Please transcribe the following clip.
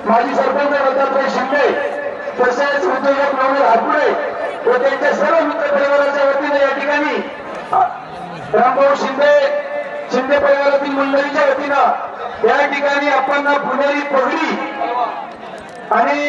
माजी सरपंच दत्तात्रय शिंदे तसेच उद्योजक नवनीत हातपुडे व त्यांच्या सर्व मित्र परिवाराच्या वतीने या ठिकाणी रामभाऊ शिंदे परिवारातील मंडळीच्या वतीनं या ठिकाणी आपण पुणेरी पगडी आणि